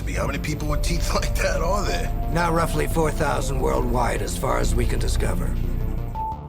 be. How many people with teeth like that are there? Now roughly 4,000 worldwide as far as we can discover.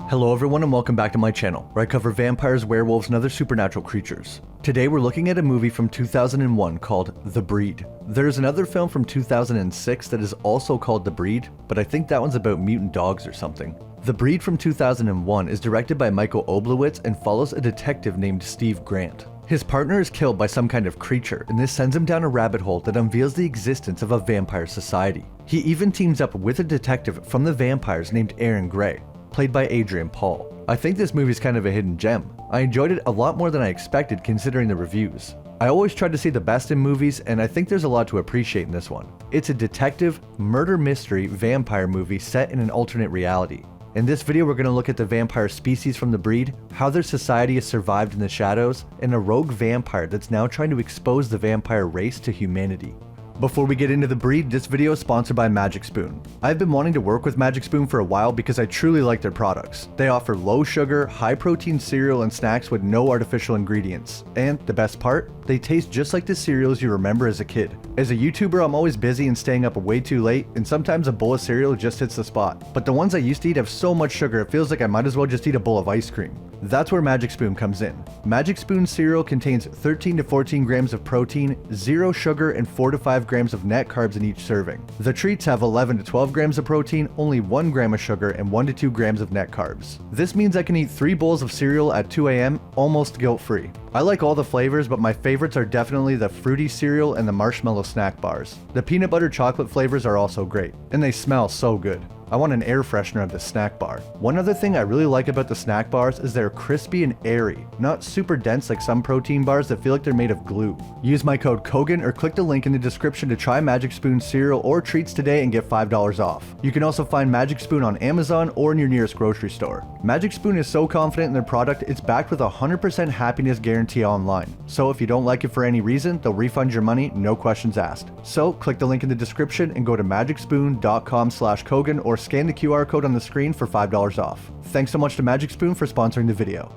Hello everyone and welcome back to my channel, where I cover vampires, werewolves, and other supernatural creatures. Today we're looking at a movie from 2001 called The Breed. There's another film from 2006 that is also called The Breed, but I think that one's about mutant dogs or something. The Breed from 2001 is directed by Michael Oblowitz and follows a detective named Steve Grant. His partner is killed by some kind of creature, and this sends him down a rabbit hole that unveils the existence of a vampire society. He even teams up with a detective from the vampires named Aaron Gray, played by Adrian Paul. I think this movie is kind of a hidden gem. I enjoyed it a lot more than I expected considering the reviews. I always try to see the best in movies, and I think there's a lot to appreciate in this one. It's a detective, murder mystery, vampire movie set in an alternate reality. In this video we're going to look at the vampire species from The Breed, how their society has survived in the shadows, and a rogue vampire that's now trying to expose the vampire race to humanity. Before we get into The Breed, this video is sponsored by Magic Spoon. I've been wanting to work with Magic Spoon for a while because I truly like their products. They offer low sugar, high protein cereal and snacks with no artificial ingredients. And the best part? They taste just like the cereals you remember as a kid. As a YouTuber, I'm always busy and staying up way too late, and sometimes a bowl of cereal just hits the spot. But the ones I used to eat have so much sugar it feels like I might as well just eat a bowl of ice cream. That's where Magic Spoon comes in. Magic Spoon cereal contains 13 to 14 grams of protein, 0 sugar, and 4 to 5 grams of net carbs in each serving. The treats have 11 to 12 grams of protein, only 1 gram of sugar, and 1 to 2 grams of net carbs. This means I can eat 3 bowls of cereal at 2 AM almost guilt-free. I like all the flavors, but my favorites are definitely the fruity cereal and the marshmallow snack bars. The peanut butter chocolate flavors are also great, and they smell so good. I want an air freshener of this snack bar. One other thing I really like about the snack bars is they're crispy and airy, not super dense like some protein bars that feel like they're made of glue. Use my code Kogan or click the link in the description to try Magic Spoon cereal or treats today and get $5 off. You can also find Magic Spoon on Amazon or in your nearest grocery store. Magic Spoon is so confident in their product, it's backed with a 100% happiness guarantee online. So if you don't like it for any reason, they'll refund your money, no questions asked. So click the link in the description and go to magicspoon.com/Kogan or scan the QR code on the screen for $5 off. Thanks so much to Magic Spoon for sponsoring the video.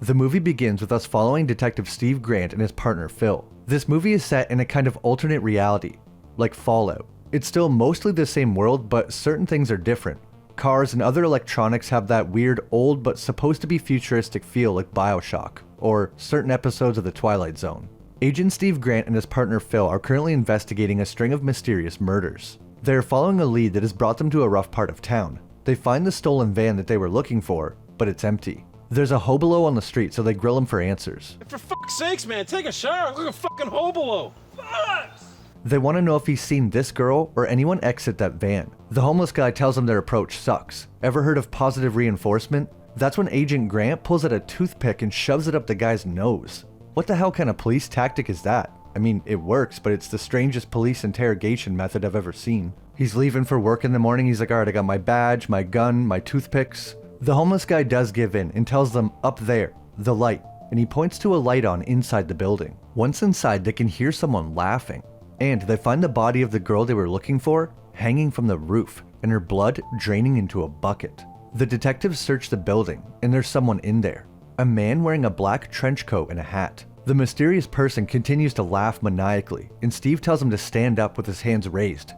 The movie begins with us following Detective Steve Grant and his partner Phil. This movie is set in a kind of alternate reality, like Fallout. It's still mostly the same world, but certain things are different. Cars and other electronics have that weird, old but supposed to be futuristic feel like BioShock, or certain episodes of The Twilight Zone. Agent Steve Grant and his partner Phil are currently investigating a string of mysterious murders. They are following a lead that has brought them to a rough part of town. They find the stolen van that they were looking for, but it's empty. There's a hobolo on the street, so they grill him for answers. For fuck's sakes, man, take a shower. Look like a fucking hobolo. They want to know if he's seen this girl or anyone exit that van. The homeless guy tells them their approach sucks. Ever heard of positive reinforcement? That's when Agent Grant pulls out a toothpick and shoves it up the guy's nose. What the hell kind of police tactic is that? I mean, it works, but it's the strangest police interrogation method I've ever seen. He's leaving for work in the morning, he's like, alright, I got my badge, my gun, my toothpicks. The homeless guy does give in and tells them, up there, the light, and he points to a light on inside the building. Once inside, they can hear someone laughing, and they find the body of the girl they were looking for hanging from the roof, and her blood draining into a bucket. The detectives search the building, and there's someone in there. A man wearing a black trench coat and a hat. The mysterious person continues to laugh maniacally, and Steve tells him to stand up with his hands raised.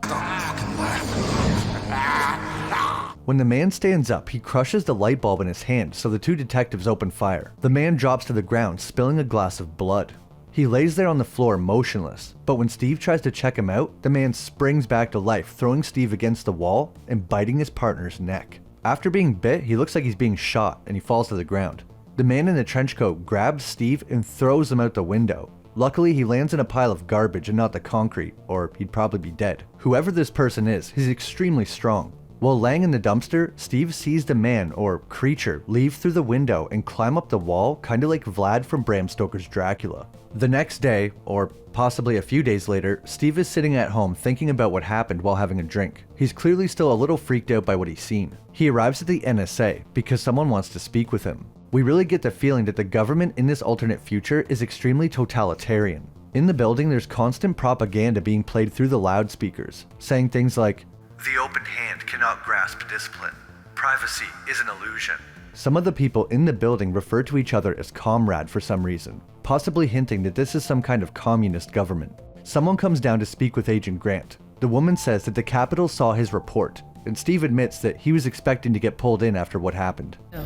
When the man stands up, he crushes the light bulb in his hand, so the two detectives open fire. The man drops to the ground, spilling a glass of blood. He lays there on the floor motionless, but when Steve tries to check him out, the man springs back to life, throwing Steve against the wall and biting his partner's neck. After being bit, he looks like he's being shot, and he falls to the ground. The man in the trench coat grabs Steve and throws him out the window. Luckily, he lands in a pile of garbage and not the concrete, or he'd probably be dead. Whoever this person is, he's extremely strong. While laying in the dumpster, Steve sees the man, or creature, leave through the window and climb up the wall, kinda like Vlad from Bram Stoker's Dracula. The next day, or possibly a few days later, Steve is sitting at home thinking about what happened while having a drink. He's clearly still a little freaked out by what he's seen. He arrives at the NSA because someone wants to speak with him. We really get the feeling that the government in this alternate future is extremely totalitarian. In the building, there's constant propaganda being played through the loudspeakers, saying things like, "The open hand cannot grasp discipline. Privacy is an illusion. Some of the people in the building refer to each other as comrade for some reason, possibly hinting that this is some kind of communist government. Someone comes down to speak with Agent Grant. The woman says that the Capitol saw his report, and Steve admits that he was expecting to get pulled in after what happened. No,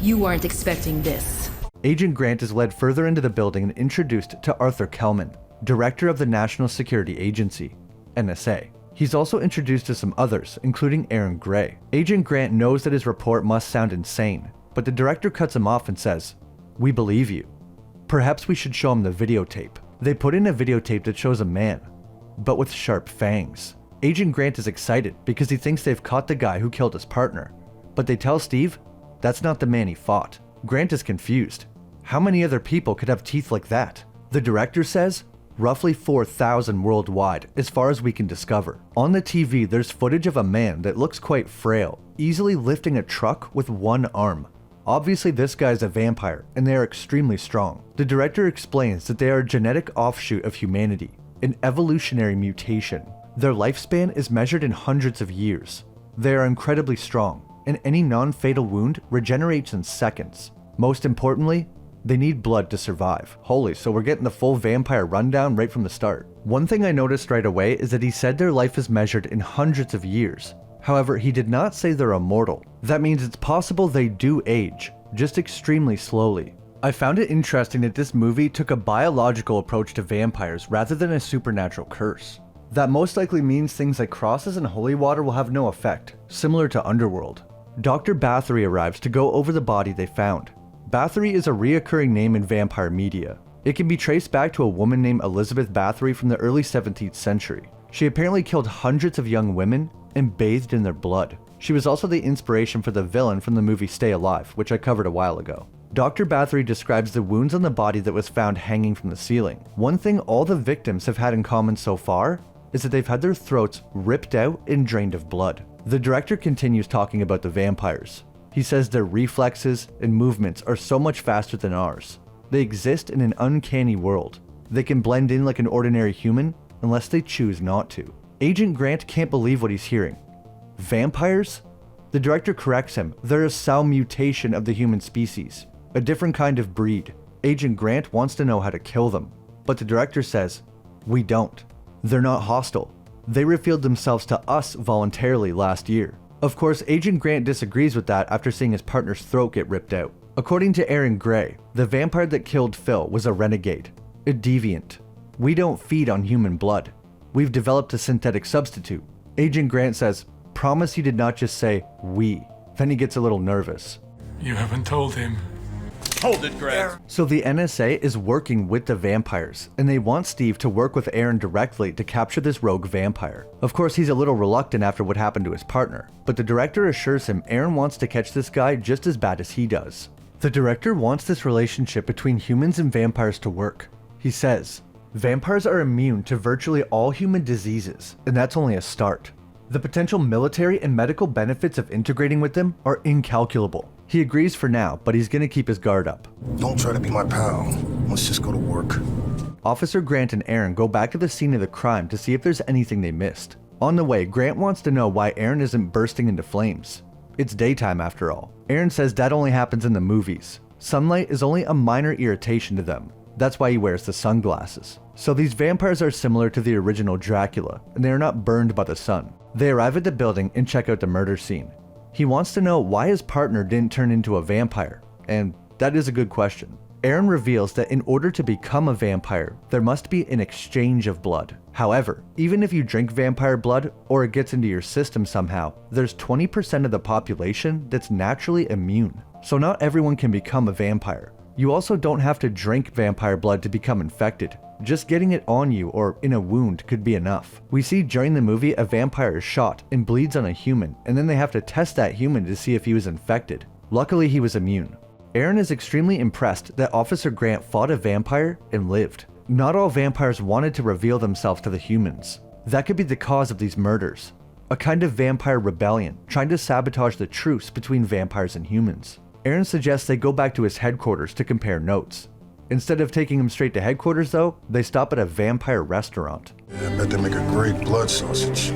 you weren't expecting this. Agent Grant is led further into the building and introduced to Arthur Kelman, director of the National Security Agency, NSA. He's also introduced to some others, including Aaron Gray. Agent Grant knows that his report must sound insane, but the director cuts him off and says, "We believe you. Perhaps we should show him the videotape." They put in a videotape that shows a man, but with sharp fangs. Agent Grant is excited because he thinks they've caught the guy who killed his partner, but they tell Steve that's not the man he fought. Grant is confused. How many other people could have teeth like that? The director says, roughly 4,000 worldwide, as far as we can discover. On the TV, there's footage of a man that looks quite frail, easily lifting a truck with one arm. Obviously, this guy's a vampire, and they are extremely strong. The director explains that they are a genetic offshoot of humanity, an evolutionary mutation. Their lifespan is measured in hundreds of years. They are incredibly strong, and any non-fatal wound regenerates in seconds. Most importantly, they need blood to survive. Holy, so we're getting the full vampire rundown right from the start. One thing I noticed right away is that he said their life is measured in hundreds of years. However, he did not say they're immortal. That means it's possible they do age, just extremely slowly. I found it interesting that this movie took a biological approach to vampires rather than a supernatural curse. That most likely means things like crosses and holy water will have no effect, similar to Underworld. Dr. Bathory arrives to go over the body they found. Bathory is a reoccurring name in vampire media. It can be traced back to a woman named Elizabeth Bathory from the early 17th century. She apparently killed hundreds of young women and bathed in their blood. She was also the inspiration for the villain from the movie Stay Alive, which I covered a while ago. Dr. Bathory describes the wounds on the body that was found hanging from the ceiling. One thing all the victims have had in common so far is that they've had their throats ripped out and drained of blood. The director continues talking about the vampires. He says their reflexes and movements are so much faster than ours. They exist in an uncanny world. They can blend in like an ordinary human unless they choose not to. Agent Grant can't believe what he's hearing. Vampires? The director corrects him. They're a cell mutation of the human species, a different kind of breed. Agent Grant wants to know how to kill them, but the director says, "We don't. They're not hostile. They revealed themselves to us voluntarily last year." Of course, Agent Grant disagrees with that after seeing his partner's throat get ripped out. According to Aaron Gray, the vampire that killed Phil was a renegade, a deviant. "We don't feed on human blood. We've developed a synthetic substitute." Agent Grant says, "Promise you did not just say, 'we.'" Then he gets a little nervous. "You haven't told him." Hold it, Grant. So the NSA is working with the vampires, and they want Steve to work with Aaron directly to capture this rogue vampire. Of course, he's a little reluctant after what happened to his partner, but the director assures him Aaron wants to catch this guy just as bad as he does. The director wants this relationship between humans and vampires to work. He says, "Vampires are immune to virtually all human diseases, and that's only a start. The potential military and medical benefits of integrating with them are incalculable." He agrees for now, but he's gonna keep his guard up. Don't try to be my pal. Let's just go to work. Officer Grant and Aaron go back to the scene of the crime to see if there's anything they missed. On the way, Grant wants to know why Aaron isn't bursting into flames. It's daytime after all. Aaron says that only happens in the movies. Sunlight is only a minor irritation to them. That's why he wears the sunglasses. So these vampires are similar to the original Dracula, and they are not burned by the sun. They arrive at the building and check out the murder scene. He wants to know why his partner didn't turn into a vampire, and that is a good question. Aaron reveals that in order to become a vampire, there must be an exchange of blood. However, even if you drink vampire blood or it gets into your system somehow, there's 20% of the population that's naturally immune. So not everyone can become a vampire. You also don't have to drink vampire blood to become infected. Just getting it on you or in a wound could be enough. We see during the movie a vampire is shot and bleeds on a human, and then they have to test that human to see if he was infected. Luckily, he was immune. Aaron is extremely impressed that Officer Grant fought a vampire and lived. Not all vampires wanted to reveal themselves to the humans. That could be the cause of these murders. A kind of vampire rebellion, trying to sabotage the truce between vampires and humans. Aaron suggests they go back to his headquarters to compare notes. Instead of taking him straight to headquarters though, they stop at a vampire restaurant. Yeah, I bet they make a great blood sausage.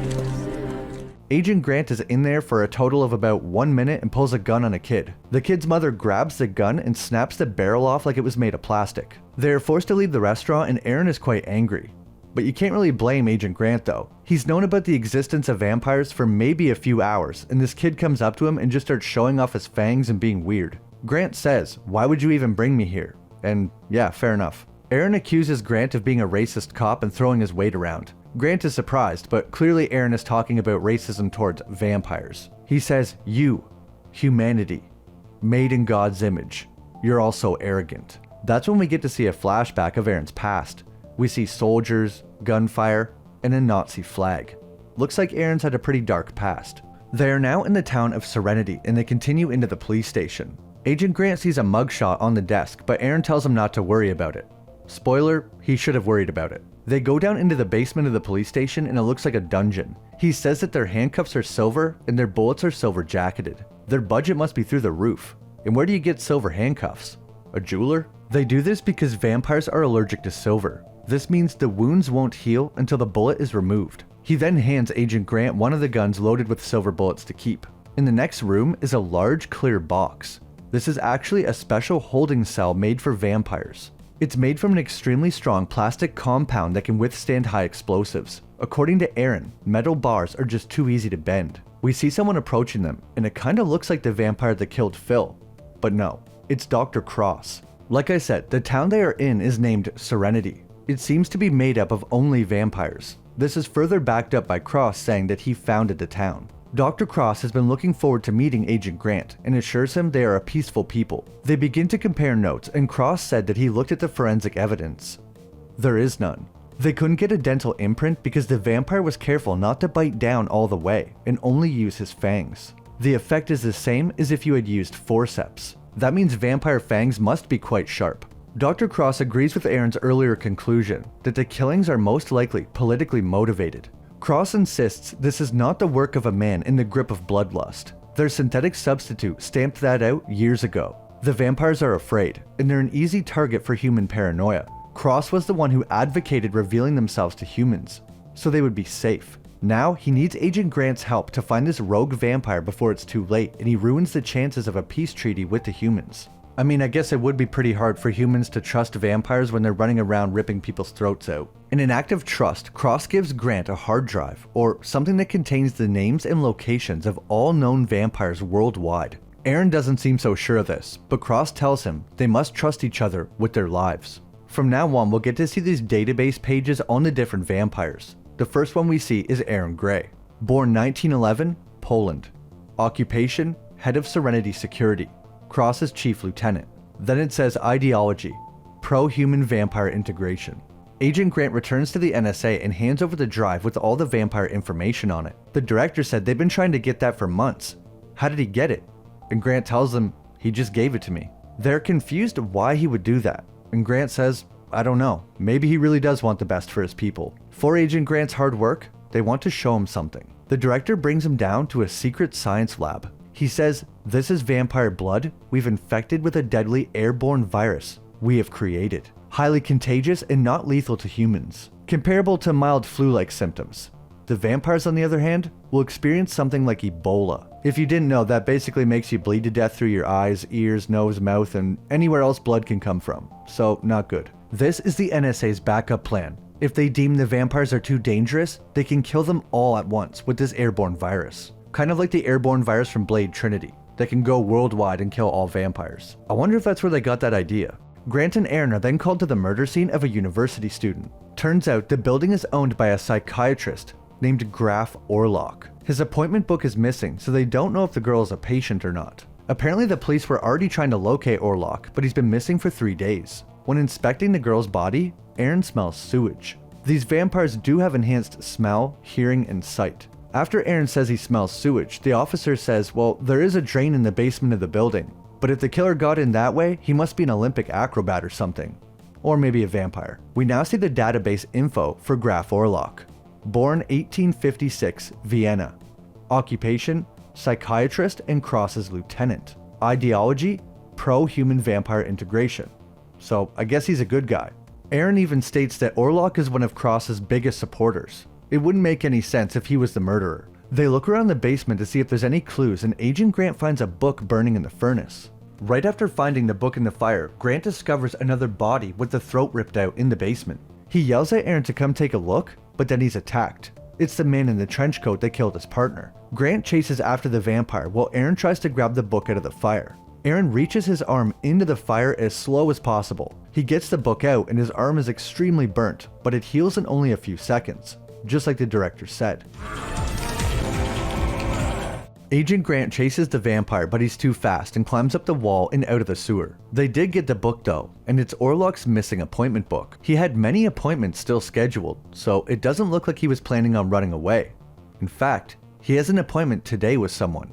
Agent Grant is in there for a total of about 1 minute and pulls a gun on a kid. The kid's mother grabs the gun and snaps the barrel off like it was made of plastic. They are forced to leave the restaurant and Aaron is quite angry. But you can't really blame Agent Grant though. He's known about the existence of vampires for maybe a few hours, and this kid comes up to him and just starts showing off his fangs and being weird. Grant says, "Why would you even bring me here?" And yeah, fair enough. Aaron accuses Grant of being a racist cop and throwing his weight around. Grant is surprised, but clearly Aaron is talking about racism towards vampires. He says, "You, humanity, made in God's image, you're all so arrogant." That's when we get to see a flashback of Aaron's past. We see soldiers, gunfire, and a Nazi flag. Looks like Aaron's had a pretty dark past. They are now in the town of Serenity and they continue into the police station. Agent Grant sees a mugshot on the desk, but Aaron tells him not to worry about it. Spoiler, he should have worried about it. They go down into the basement of the police station and it looks like a dungeon. He says that their handcuffs are silver and their bullets are silver jacketed. Their budget must be through the roof. And where do you get silver handcuffs? A jeweler? They do this because vampires are allergic to silver. This means the wounds won't heal until the bullet is removed. He then hands Agent Grant one of the guns loaded with silver bullets to keep. In the next room is a large clear box. This is actually a special holding cell made for vampires. It's made from an extremely strong plastic compound that can withstand high explosives. According to Aaron, metal bars are just too easy to bend. We see someone approaching them, and it kinda looks like the vampire that killed Phil. But no, it's Dr. Cross. Like I said, the town they are in is named Serenity. It seems to be made up of only vampires. This is further backed up by Cross saying that he founded the town. Dr. Cross has been looking forward to meeting Agent Grant and assures him they are a peaceful people. They begin to compare notes and Cross said that he looked at the forensic evidence. There is none. They couldn't get a dental imprint because the vampire was careful not to bite down all the way and only use his fangs. The effect is the same as if you had used forceps. That means vampire fangs must be quite sharp. Dr. Cross agrees with Aaron's earlier conclusion that the killings are most likely politically motivated. Cross insists this is not the work of a man in the grip of bloodlust. Their synthetic substitute stamped that out years ago. The vampires are afraid, and they're an easy target for human paranoia. Cross was the one who advocated revealing themselves to humans, so they would be safe. Now, he needs Agent Grant's help to find this rogue vampire before it's too late, and he ruins the chances of a peace treaty with the humans. I mean, I guess it would be pretty hard for humans to trust vampires when they're running around ripping people's throats out. In an act of trust, Cross gives Grant a hard drive, or something that contains the names and locations of all known vampires worldwide. Aaron doesn't seem so sure of this, but Cross tells him they must trust each other with their lives. From now on, we'll get to see these database pages on the different vampires. The first one we see is Aaron Gray. Born 1911, Poland. Occupation, head of Serenity Security. Cross as chief lieutenant. Then it says ideology, pro-human vampire integration. Agent Grant returns to the NSA and hands over the drive with all the vampire information on it. The director said they've been trying to get that for months. How did he get it? And Grant tells them, he just gave it to me. They're confused why he would do that. And Grant says, I don't know, maybe he really does want the best for his people. For Agent Grant's hard work, they want to show him something. The director brings him down to a secret science lab. He says, this is vampire blood we've infected with a deadly airborne virus we have created. Highly contagious and not lethal to humans. Comparable to mild flu-like symptoms. The vampires, on the other hand, will experience something like Ebola. If you didn't know, that basically makes you bleed to death through your eyes, ears, nose, mouth, and anywhere else blood can come from. So, not good. This is the NSA's backup plan. If they deem the vampires are too dangerous, they can kill them all at once with this airborne virus. Kind of like the airborne virus from Blade Trinity, that can go worldwide and kill all vampires. I wonder if that's where they got that idea. Grant and Aaron are then called to the murder scene of a university student. Turns out the building is owned by a psychiatrist named Graf Orlock. His appointment book is missing, so they don't know if the girl is a patient or not. Apparently the police were already trying to locate Orlock, but he's been missing for 3 days. When inspecting the girl's body, Aaron smells sewage. These vampires do have enhanced smell, hearing, and sight. After Aaron says he smells sewage, the officer says, well, there is a drain in the basement of the building, but if the killer got in that way, he must be an Olympic acrobat or something. Or maybe a vampire. We now see the database info for Graf Orlock. Born 1856, Vienna. Occupation, psychiatrist and Cross's lieutenant. Ideology, pro-human vampire integration. So I guess he's a good guy. Aaron even states that Orlock is one of Cross's biggest supporters. It wouldn't make any sense if he was the murderer. They look around the basement to see if there's any clues, and Agent Grant finds a book burning in the furnace. Right after finding the book in the fire, Grant discovers another body with the throat ripped out in the basement. He yells at Aaron to come take a look, but then he's attacked. It's the man in the trench coat that killed his partner. Grant chases after the vampire while Aaron tries to grab the book out of the fire. Aaron reaches his arm into the fire as slow as possible. He gets the book out and his arm is extremely burnt, but it heals in only a few seconds, just like the director said. Agent Grant chases the vampire, but he's too fast and climbs up the wall and out of the sewer. They did get the book though, and it's Orlok's missing appointment book. He had many appointments still scheduled, so it doesn't look like he was planning on running away. In fact, he has an appointment today with someone,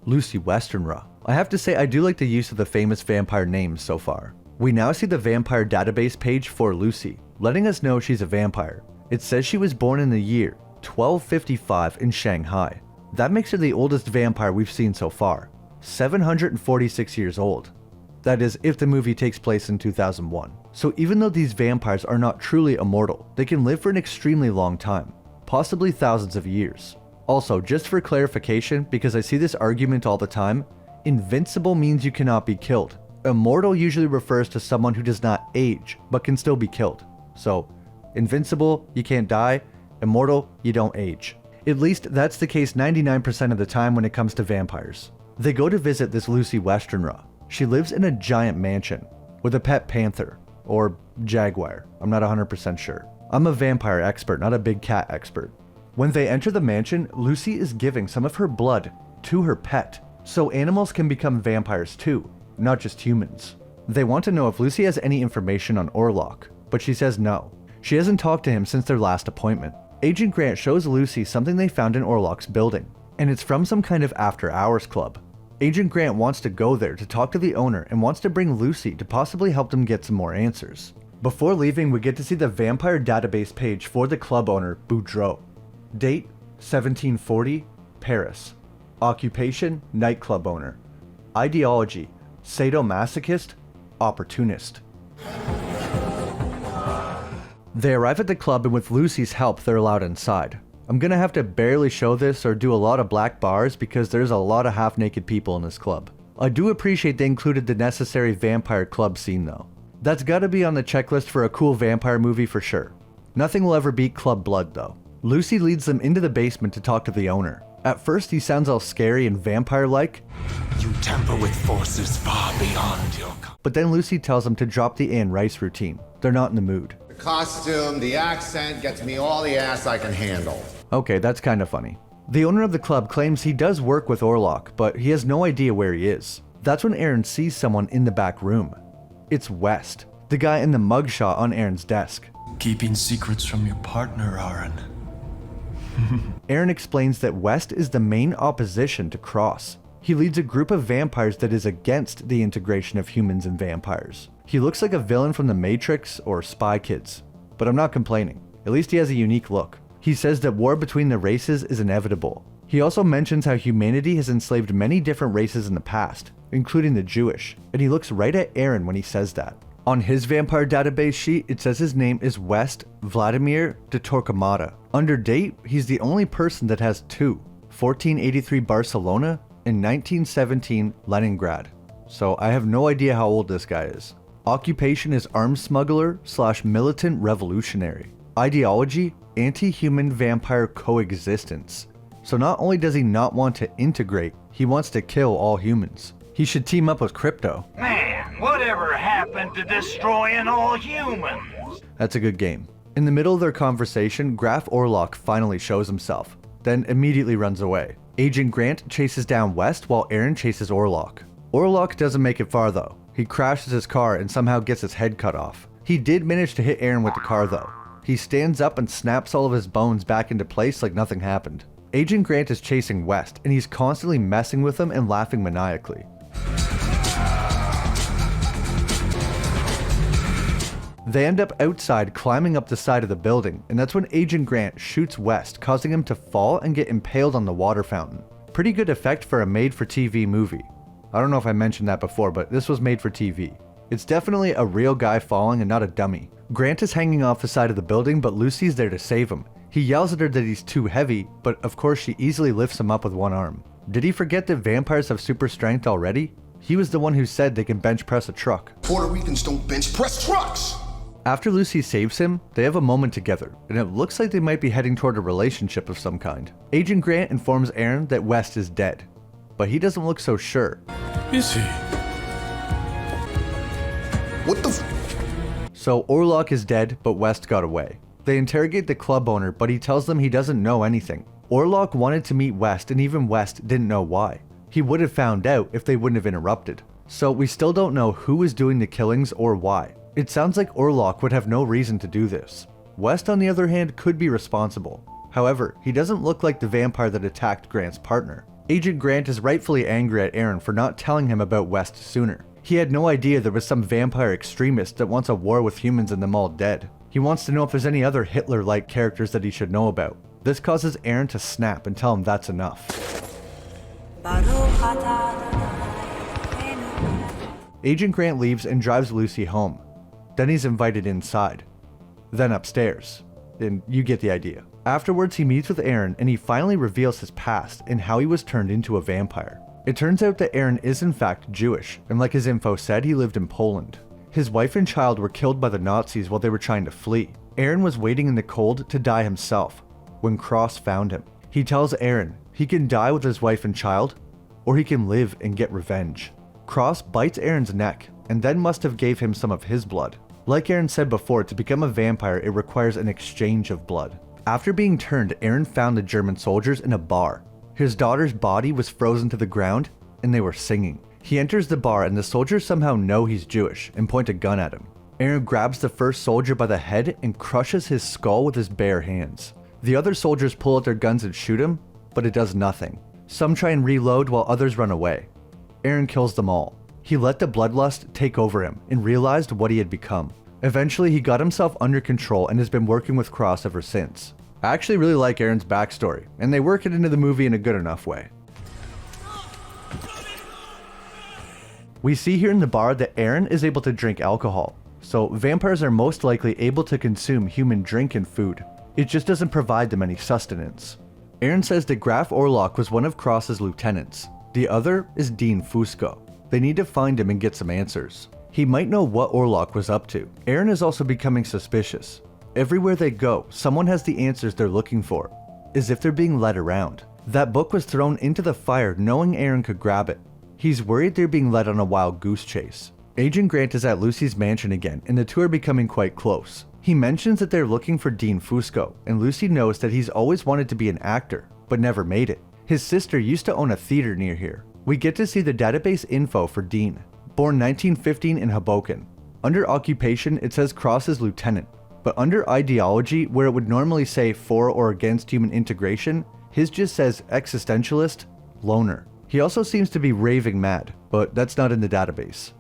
Lucy Westerra. I have to say I do like the use of the famous vampire names so far. We now see the vampire database page for Lucy, letting us know she's a vampire. It says she was born in the year 1255 in Shanghai. That makes her the oldest vampire we've seen so far, 746 years old. That is, if the movie takes place in 2001. So even though these vampires are not truly immortal, they can live for an extremely long time, possibly thousands of years. Also, just for clarification, because I see this argument all the time, invincible means you cannot be killed. Immortal usually refers to someone who does not age, but can still be killed. So, invincible, you can't die. Immortal, you don't age. At least that's the case 99% of the time when it comes to vampires. They go to visit this Lucy Westerra. She lives in a giant mansion with a pet panther, or jaguar, I'm not 100% sure. I'm a vampire expert, not a big cat expert. When they enter the mansion, Lucy is giving some of her blood to her pet, so animals can become vampires too, not just humans. They want to know if Lucy has any information on Orlok, but she says no. She hasn't talked to him since their last appointment. Agent Grant shows Lucy something they found in Orlok's building, and it's from some kind of after-hours club. Agent Grant wants to go there to talk to the owner and wants to bring Lucy to possibly help them get some more answers. Before leaving, we get to see the vampire database page for the club owner, Boudreaux. Date, 1740, Paris. Occupation, nightclub owner. Ideology, sadomasochist, opportunist. They arrive at the club and with Lucy's help, they're allowed inside. I'm gonna have to barely show this or do a lot of black bars because there's a lot of half-naked people in this club. I do appreciate they included the necessary vampire club scene though. That's gotta be on the checklist for a cool vampire movie for sure. Nothing will ever beat Club Blood though. Lucy leads them into the basement to talk to the owner. At first he sounds all scary and vampire-like. You tamper with forces far beyond your... But then Lucy tells them to drop the Anne Rice routine. They're not in the mood. The costume, the accent gets me all the ass I can handle. Okay, that's kind of funny. The owner of the club claims he does work with Orlok, but he has no idea where he is. That's when Aaron sees someone in the back room. It's West, the guy in the mugshot on Aaron's desk. Keeping secrets from your partner, Aaron. Aaron explains that West is the main opposition to Cross. He leads a group of vampires that is against the integration of humans and vampires. He looks like a villain from The Matrix or Spy Kids, but I'm not complaining. At least he has a unique look. He says that war between the races is inevitable. He also mentions how humanity has enslaved many different races in the past, including the Jewish, and he looks right at Aaron when he says that. On his vampire database sheet, it says his name is West Vladimir de Torquemada. Under date, he's the only person that has two, 1483 Barcelona and 1917 Leningrad. So I have no idea how old this guy is. Occupation is arms smuggler / militant revolutionary. Ideology, anti-human vampire coexistence. So not only does he not want to integrate, he wants to kill all humans. He should team up with Crypto. Man, whatever happened to destroying all humans? That's a good game. In the middle of their conversation, Graf Orlok finally shows himself, then immediately runs away. Agent Grant chases down West while Aaron chases Orlok. Orlok doesn't make it far though. He crashes his car and somehow gets his head cut off. He did manage to hit Aaron with the car though. He stands up and snaps all of his bones back into place like nothing happened. Agent Grant is chasing West and he's constantly messing with him and laughing maniacally. They end up outside climbing up the side of the building, and that's when Agent Grant shoots West, causing him to fall and get impaled on the water fountain. Pretty good effect for a made-for-TV movie. I don't know if I mentioned that before, but this was made for TV. It's definitely a real guy falling and not a dummy. Grant is hanging off the side of the building, but Lucy's there to save him, He yells at her that he's too heavy, but of course she easily lifts him up with one arm. Did he forget that vampires have super strength already? He was the one who said they can bench press a truck. Puerto Ricans don't bench press trucks! After Lucy saves him, they have a moment together, and it looks like they might be heading toward a relationship of some kind. Agent Grant informs Aaron that West is dead, but he doesn't look so sure. Is he? What the So Orlok is dead, but West got away. They interrogate the club owner, but he tells them he doesn't know anything. Orlok wanted to meet West, and even West didn't know why. He would have found out if they wouldn't have interrupted. So we still don't know who is doing the killings or why. It sounds like Orlok would have no reason to do this. West, on the other hand, could be responsible. However, he doesn't look like the vampire that attacked Grant's partner. Agent Grant is rightfully angry at Aaron for not telling him about West sooner. He had no idea there was some vampire extremist that wants a war with humans and them all dead. He wants to know if there's any other Hitler-like characters that he should know about. This causes Aaron to snap and tell him that's enough. Agent Grant leaves and drives Lucy home. Then he's invited inside. Then upstairs. And you get the idea. Afterwards, he meets with Aaron and he finally reveals his past and how he was turned into a vampire. It turns out that Aaron is in fact Jewish, and like his info said, he lived in Poland. His wife and child were killed by the Nazis while they were trying to flee. Aaron was waiting in the cold to die himself when Cross found him. He tells Aaron he can die with his wife and child, or he can live and get revenge. Cross bites Aaron's neck and then must have gave him some of his blood. Like Aaron said before, to become a vampire it requires an exchange of blood. After being turned, Aaron found the German soldiers in a bar. His daughter's body was frozen to the ground and they were singing. He enters the bar and the soldiers somehow know he's Jewish and point a gun at him. Aaron grabs the first soldier by the head and crushes his skull with his bare hands. The other soldiers pull out their guns and shoot him, but it does nothing. Some try and reload while others run away. Aaron kills them all. He let the bloodlust take over him and realized what he had become. Eventually, he got himself under control and has been working with Cross ever since. I actually really like Aaron's backstory, and they work it into the movie in a good enough way. We see here in the bar that Aaron is able to drink alcohol, so vampires are most likely able to consume human drink and food. It just doesn't provide them any sustenance. Aaron says that Graf Orlok was one of Cross's lieutenants. The other is Dean Fusco. They need to find him and get some answers. He might know what Orlok was up to. Aaron is also becoming suspicious. Everywhere they go, someone has the answers they're looking for, as if they're being led around. That book was thrown into the fire knowing Aaron could grab it. He's worried they're being led on a wild goose chase. Agent Grant is at Lucy's mansion again, and the two are becoming quite close. He mentions that they're looking for Dean Fusco, and Lucy knows that he's always wanted to be an actor, but never made it. His sister used to own a theater near here. We get to see the database info for Dean. Born 1915 in Hoboken. Under occupation, it says Cross is lieutenant, but under ideology, where it would normally say for or against human integration, his just says existentialist, loner. He also seems to be raving mad, but that's not in the database.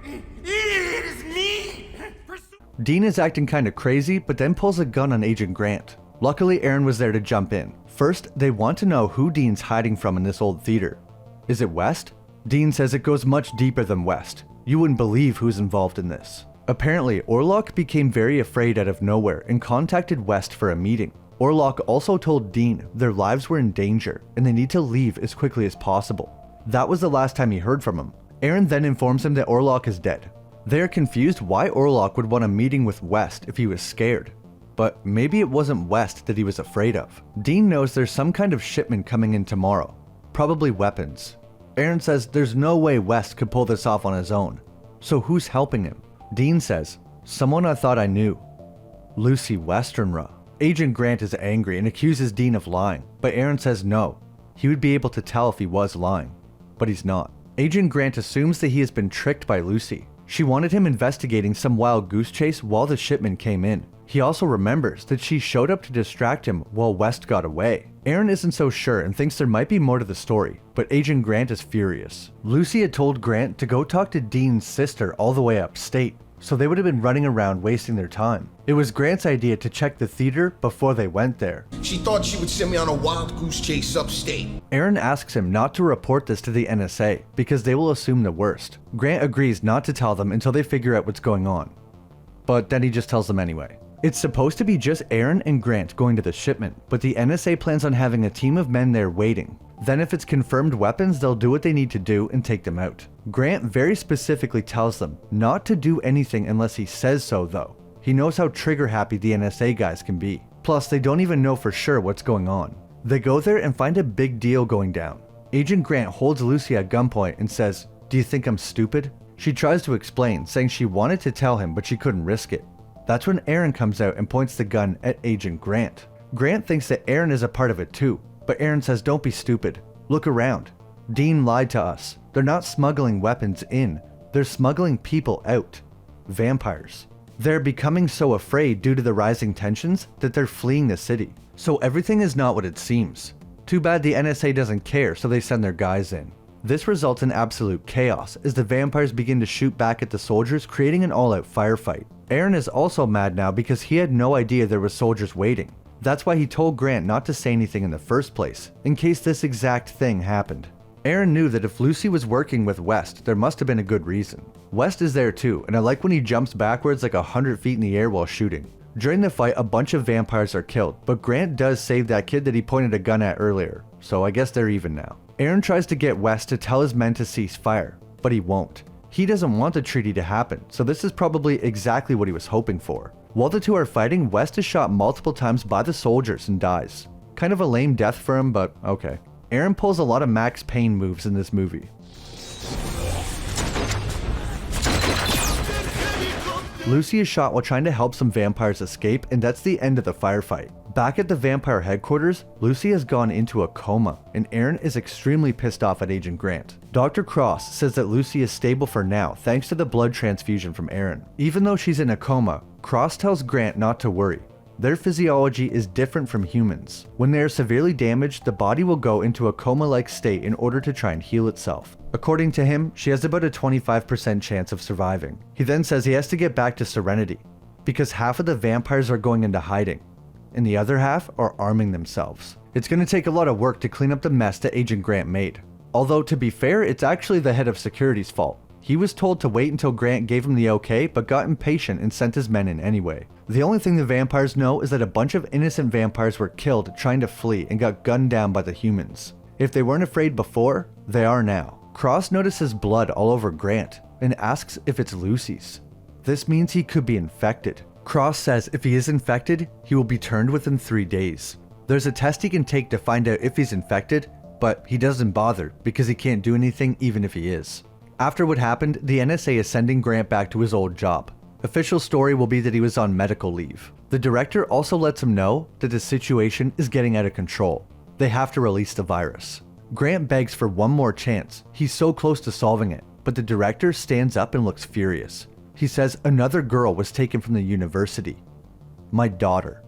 It is me! Dean is acting kinda crazy, but then pulls a gun on Agent Grant. Luckily, Aaron was there to jump in. First, they want to know who Dean's hiding from in this old theater. Is it West? Dean says it goes much deeper than West. You wouldn't believe who's involved in this. Apparently, Orlok became very afraid out of nowhere and contacted West for a meeting. Orlok also told Dean their lives were in danger and they need to leave as quickly as possible. That was the last time he heard from him. Aaron then informs him that Orlok is dead. They are confused why Orlok would want a meeting with West if he was scared. But maybe it wasn't West that he was afraid of. Dean knows there's some kind of shipment coming in tomorrow. Probably weapons. Aaron says there's no way West could pull this off on his own. So who's helping him? Dean says, someone I thought I knew. Lucy Westerra. Agent Grant is angry and accuses Dean of lying, but Aaron says no. He would be able to tell if he was lying, but he's not. Agent Grant assumes that he has been tricked by Lucy. She wanted him investigating some wild goose chase while the shipment came in. He also remembers that she showed up to distract him while West got away. Aaron isn't so sure and thinks there might be more to the story, but Agent Grant is furious. Lucy had told Grant to go talk to Dean's sister all the way upstate, so they would have been running around wasting their time. It was Grant's idea to check the theater before they went there. She thought she would send me on a wild goose chase upstate. Aaron asks him not to report this to the NSA because they will assume the worst. Grant agrees not to tell them until they figure out what's going on. But then he just tells them anyway. It's supposed to be just Aaron and Grant going to the shipment, but the NSA plans on having a team of men there waiting. Then if it's confirmed weapons, they'll do what they need to do and take them out. Grant very specifically tells them not to do anything unless he says so though. He knows how trigger happy the NSA guys can be. Plus, they don't even know for sure what's going on. They go there and find a big deal going down. Agent Grant holds Lucy at gunpoint and says, "Do you think I'm stupid?" She tries to explain, saying she wanted to tell him but she couldn't risk it. That's when Aaron comes out and points the gun at Agent Grant. Grant thinks that Aaron is a part of it too, but Aaron says, "Don't be stupid. Look around. Dean lied to us. They're not smuggling weapons in. They're smuggling people out. Vampires. They're becoming so afraid due to the rising tensions that they're fleeing the city. So everything is not what it seems. Too bad the NSA doesn't care, so they send their guys in." This results in absolute chaos as the vampires begin to shoot back at the soldiers, creating an all-out firefight. Aaron is also mad now because he had no idea there were soldiers waiting. That's why he told Grant not to say anything in the first place, in case this exact thing happened. Aaron knew that if Lucy was working with West, there must have been a good reason. West is there too, and I like when he jumps backwards like 100 feet in the air while shooting. During the fight, a bunch of vampires are killed, but Grant does save that kid that he pointed a gun at earlier, so I guess they're even now. Aaron tries to get West to tell his men to cease fire, but he won't. He doesn't want the treaty to happen, so this is probably exactly what he was hoping for. While the two are fighting, West is shot multiple times by the soldiers and dies. Kind of a lame death for him, but okay. Aaron pulls a lot of Max Payne moves in this movie. Lucy is shot while trying to help some vampires escape, and that's the end of the firefight. Back at the vampire headquarters, Lucy has gone into a coma, and Aaron is extremely pissed off at Agent Grant. Dr. Cross says that Lucy is stable for now thanks to the blood transfusion from Aaron. Even though she's in a coma, Cross tells Grant not to worry. Their physiology is different from humans. When they are severely damaged, the body will go into a coma-like state in order to try and heal itself. According to him, she has about a 25% chance of surviving. He then says he has to get back to Serenity, because half of the vampires are going into hiding, and the other half are arming themselves. It's going to take a lot of work to clean up the mess that Agent Grant made. Although, to be fair, it's actually the head of security's fault. He was told to wait until Grant gave him the okay, but got impatient and sent his men in anyway. The only thing the vampires know is that a bunch of innocent vampires were killed trying to flee and got gunned down by the humans. If they weren't afraid before, they are now. Cross notices blood all over Grant and asks if it's Lucy's. This means he could be infected. Cross says if he is infected, he will be turned within 3 days. There's a test he can take to find out if he's infected, but he doesn't bother because he can't do anything even if he is. After what happened, the NSA is sending Grant back to his old job. Official story will be that he was on medical leave. The director also lets him know that the situation is getting out of control. They have to release the virus. Grant begs for one more chance. He's so close to solving it, but the director stands up and looks furious. He says another girl was taken from the university. My daughter.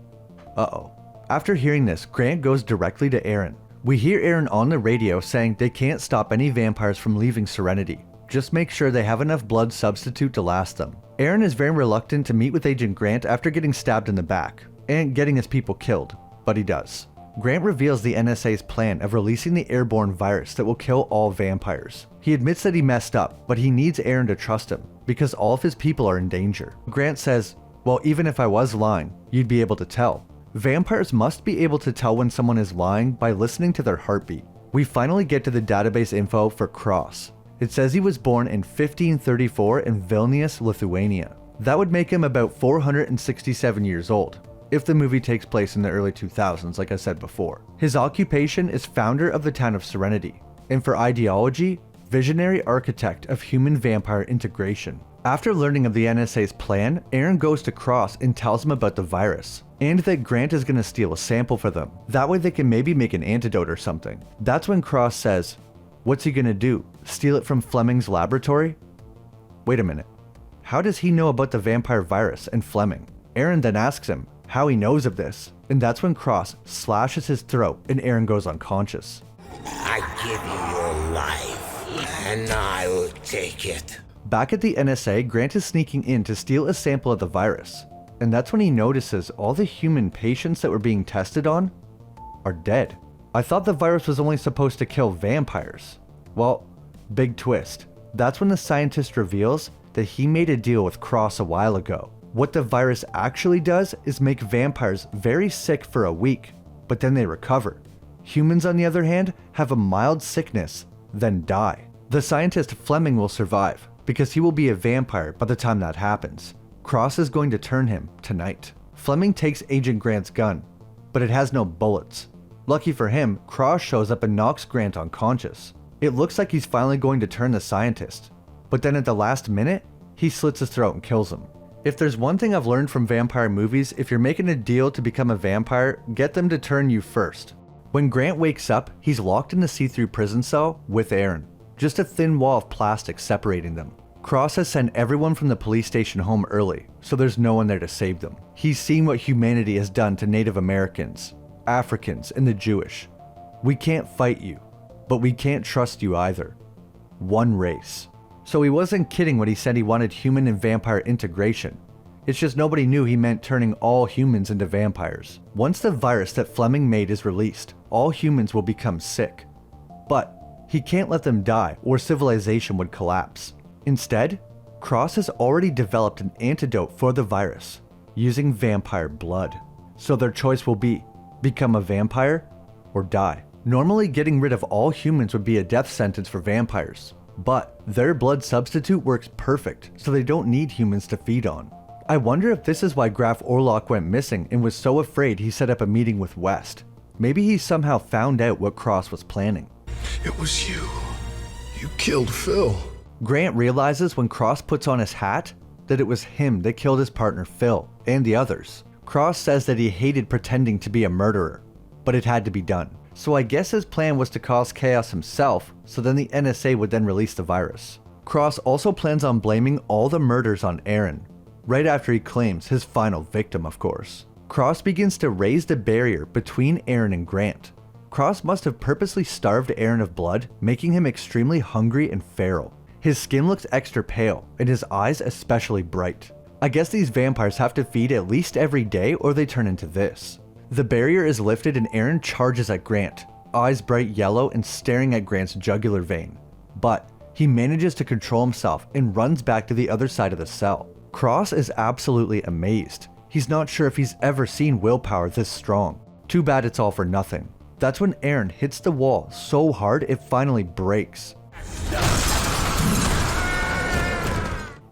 Uh-oh. After hearing this, Grant goes directly to Aaron. We hear Aaron on the radio saying they can't stop any vampires from leaving Serenity. Just make sure they have enough blood substitute to last them. Aaron is very reluctant to meet with Agent Grant after getting stabbed in the back and getting his people killed, but he does. Grant reveals the NSA's plan of releasing the airborne virus that will kill all vampires. He admits that he messed up, but he needs Aaron to trust him because all of his people are in danger. Grant says, well, even if I was lying, you'd be able to tell. Vampires must be able to tell when someone is lying by listening to their heartbeat. We finally get to the database info for Cross. It says he was born in 1534 in Vilnius, Lithuania. That would make him about 467 years old, if the movie takes place in the early 2000s, like I said before. His occupation is founder of the town of Serenity, and for ideology, visionary architect of human-vampire integration. After learning of the NSA's plan, Aaron goes to Cross and tells him about the virus, and that Grant is going to steal a sample for them. That way they can maybe make an antidote or something. That's when Cross says, what's he gonna do? Steal it from Fleming's laboratory? Wait a minute. How does he know about the vampire virus and Fleming? Aaron then asks him how he knows of this, and that's when Cross slashes his throat and Aaron goes unconscious. I give you your life, and I will take it. Back at the NSA, Grant is sneaking in to steal a sample of the virus, and that's when he notices all the human patients that were being tested on are dead. I thought the virus was only supposed to kill vampires. Well, big twist. That's when the scientist reveals that he made a deal with Cross a while ago. What the virus actually does is make vampires very sick for a week, but then they recover. Humans, on the other hand, have a mild sickness, then die. The scientist Fleming will survive, because he will be a vampire by the time that happens. Cross is going to turn him tonight. Fleming takes Agent Grant's gun, but it has no bullets. Lucky for him, Cross shows up and knocks Grant unconscious. It looks like he's finally going to turn the scientist, but then at the last minute, he slits his throat and kills him. If there's one thing I've learned from vampire movies, if you're making a deal to become a vampire, get them to turn you first. When Grant wakes up, he's locked in a see-through prison cell with Aaron. Just a thin wall of plastic separating them. Cross has sent everyone from the police station home early, so there's no one there to save them. He's seen what humanity has done to Native Americans, Africans, and the Jewish. We can't fight you, but we can't trust you either. One race. So he wasn't kidding when he said he wanted human and vampire integration. It's just nobody knew he meant turning all humans into vampires. Once the virus that Fleming made is released, all humans will become sick. But he can't let them die or civilization would collapse. Instead, Cross has already developed an antidote for the virus, using vampire blood. So their choice will be, become a vampire or die. Normally getting rid of all humans would be a death sentence for vampires, but their blood substitute works perfect, so they don't need humans to feed on. I wonder if this is why Graf Orlok went missing and was so afraid he set up a meeting with West. Maybe he somehow found out what Cross was planning. It was you. You killed Phil. Grant realizes when Cross puts on his hat that it was him that killed his partner Phil and the others. Cross says that he hated pretending to be a murderer, but it had to be done. So I guess his plan was to cause chaos himself, so then the NSA would then release the virus. Cross also plans on blaming all the murders on Aaron, right after he claims his final victim, of course. Cross begins to raise the barrier between Aaron and Grant. Cross must have purposely starved Aaron of blood, making him extremely hungry and feral. His skin looks extra pale, and his eyes especially bright. I guess these vampires have to feed at least every day or they turn into this. The barrier is lifted and Aaron charges at Grant, eyes bright yellow and staring at Grant's jugular vein. But he manages to control himself and runs back to the other side of the cell. Cross is absolutely amazed. He's not sure if he's ever seen willpower this strong. Too bad it's all for nothing. That's when Aaron hits the wall so hard it finally breaks.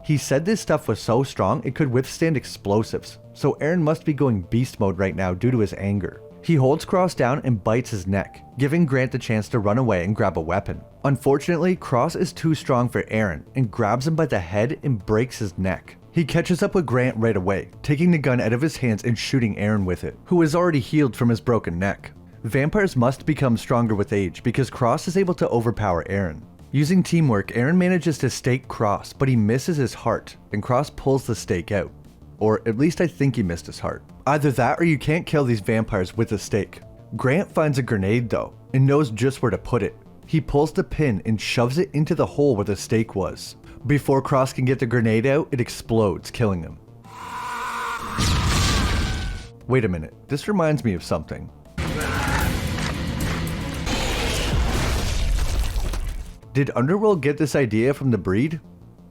He said this stuff was so strong it could withstand explosives, so Aaron must be going beast mode right now due to his anger. He holds Cross down and bites his neck, giving Grant the chance to run away and grab a weapon. Unfortunately, Cross is too strong for Aaron and grabs him by the head and breaks his neck. He catches up with Grant right away, taking the gun out of his hands and shooting Aaron with it, who is already healed from his broken neck. Vampires must become stronger with age because Cross is able to overpower Aaron. Using teamwork, Aaron manages to stake Cross, but he misses his heart, and Cross pulls the stake out. Or at least I think he missed his heart. Either that or you can't kill these vampires with a stake. Grant finds a grenade though, and knows just where to put it. He pulls the pin and shoves it into the hole where the stake was. Before Cross can get the grenade out, it explodes, killing him. Wait a minute, this reminds me of something. Did Underworld get this idea from the Breed?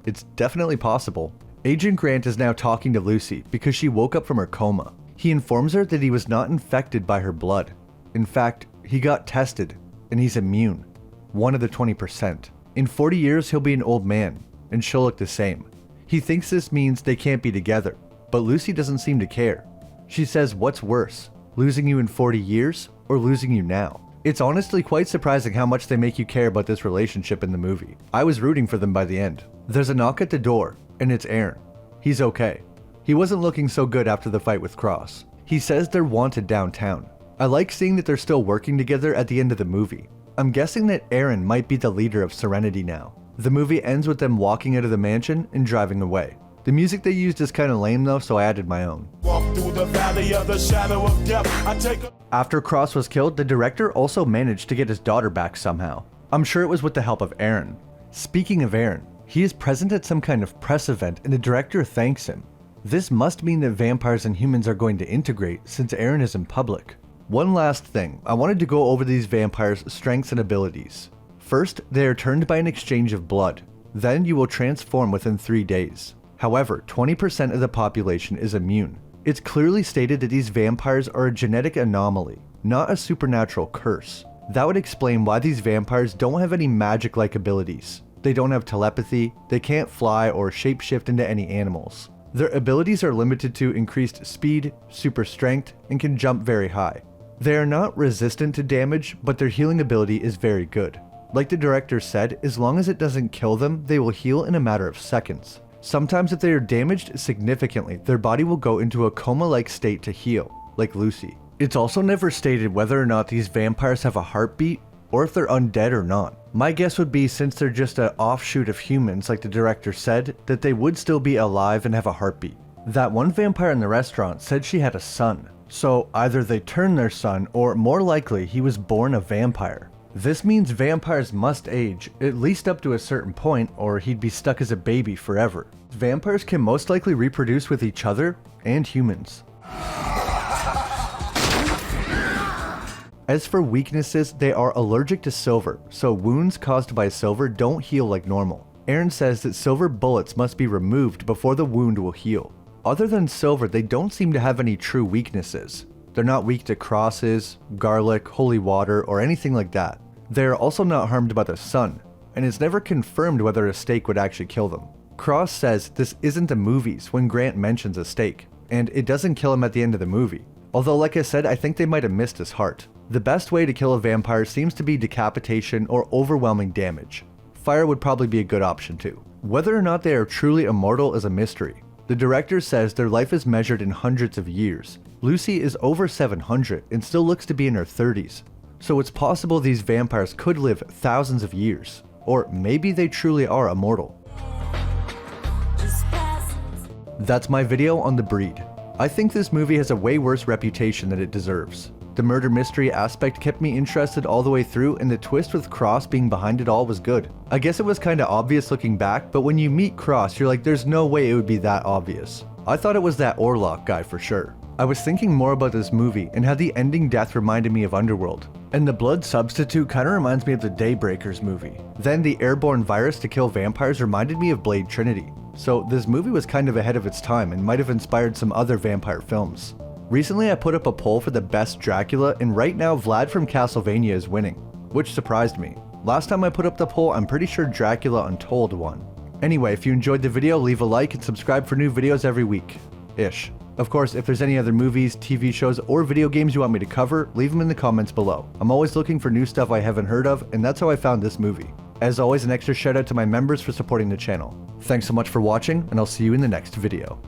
It's definitely possible. Agent Grant is now talking to Lucy because she woke up from her coma. He informs her that he was not infected by her blood. In fact, he got tested and he's immune. One of the 20%. In 40 years, he'll be an old man and she'll look the same. He thinks this means they can't be together, but Lucy doesn't seem to care. She says, what's worse, losing you in 40 years or losing you now? It's honestly quite surprising how much they make you care about this relationship in the movie. I was rooting for them by the end. There's a knock at the door, and it's Aaron. He's okay. He wasn't looking so good after the fight with Cross. He says they're wanted downtown. I like seeing that they're still working together at the end of the movie. I'm guessing that Aaron might be the leader of Serenity now. The movie ends with them walking out of the mansion and driving away. The music they used is kinda lame though, so I added my own. Walk through the valley of the shadow of death. I take a After Cross was killed, the director also managed to get his daughter back somehow. I'm sure it was with the help of Aaron. Speaking of Aaron, he is present at some kind of press event and the director thanks him. This must mean that vampires and humans are going to integrate since Aaron is in public. One last thing, I wanted to go over these vampires' strengths and abilities. First, they are turned by an exchange of blood. Then you will transform within 3 days. However, 20% of the population is immune. It's clearly stated that these vampires are a genetic anomaly, not a supernatural curse. That would explain why these vampires don't have any magic-like abilities. They don't have telepathy, they can't fly or shapeshift into any animals. Their abilities are limited to increased speed, super strength, and can jump very high. They are not resistant to damage, but their healing ability is very good. Like the director said, as long as it doesn't kill them, they will heal in a matter of seconds. Sometimes if they are damaged significantly, their body will go into a coma-like state to heal, like Lucy. It's also never stated whether or not these vampires have a heartbeat, or if they're undead or not. My guess would be, since they're just an offshoot of humans like the director said, that they would still be alive and have a heartbeat. That one vampire in the restaurant said she had a son, so either they turned their son or more likely he was born a vampire. This means vampires must age, at least up to a certain point, or he'd be stuck as a baby forever. Vampires can most likely reproduce with each other and humans. As for weaknesses, they are allergic to silver, so wounds caused by silver don't heal like normal. Aaron says that silver bullets must be removed before the wound will heal. Other than silver, they don't seem to have any true weaknesses. They're not weak to crosses, garlic, holy water, or anything like that. They are also not harmed by the sun, and it's never confirmed whether a steak would actually kill them. Cross says this isn't the movies when Grant mentions a steak, and it doesn't kill him at the end of the movie. Although, like I said, I think they might have missed his heart. The best way to kill a vampire seems to be decapitation or overwhelming damage. Fire would probably be a good option too. Whether or not they are truly immortal is a mystery. The director says their life is measured in hundreds of years. Lucy is over 700 and still looks to be in her 30s. So it's possible these vampires could live thousands of years. Or maybe they truly are immortal. That's my video on The Breed. I think this movie has a way worse reputation than it deserves. The murder mystery aspect kept me interested all the way through, and the twist with Cross being behind it all was good. I guess it was kinda obvious looking back, but when you meet Cross, you're like, there's no way it would be that obvious. I thought it was that Orlok guy for sure. I was thinking more about this movie and how the ending death reminded me of Underworld. And the blood substitute kinda reminds me of the Daybreakers movie. Then the airborne virus to kill vampires reminded me of Blade Trinity. So this movie was kind of ahead of its time and might have inspired some other vampire films. Recently I put up a poll for the best Dracula, and right now Vlad from Castlevania is winning, which surprised me. Last time I put up the poll, I'm pretty sure Dracula Untold won. Anyway, if you enjoyed the video, leave a like and subscribe for new videos every week. Ish. Of course, if there's any other movies, TV shows, or video games you want me to cover, leave them in the comments below. I'm always looking for new stuff I haven't heard of, and that's how I found this movie. As always, an extra shout out to my members for supporting the channel. Thanks so much for watching, and I'll see you in the next video.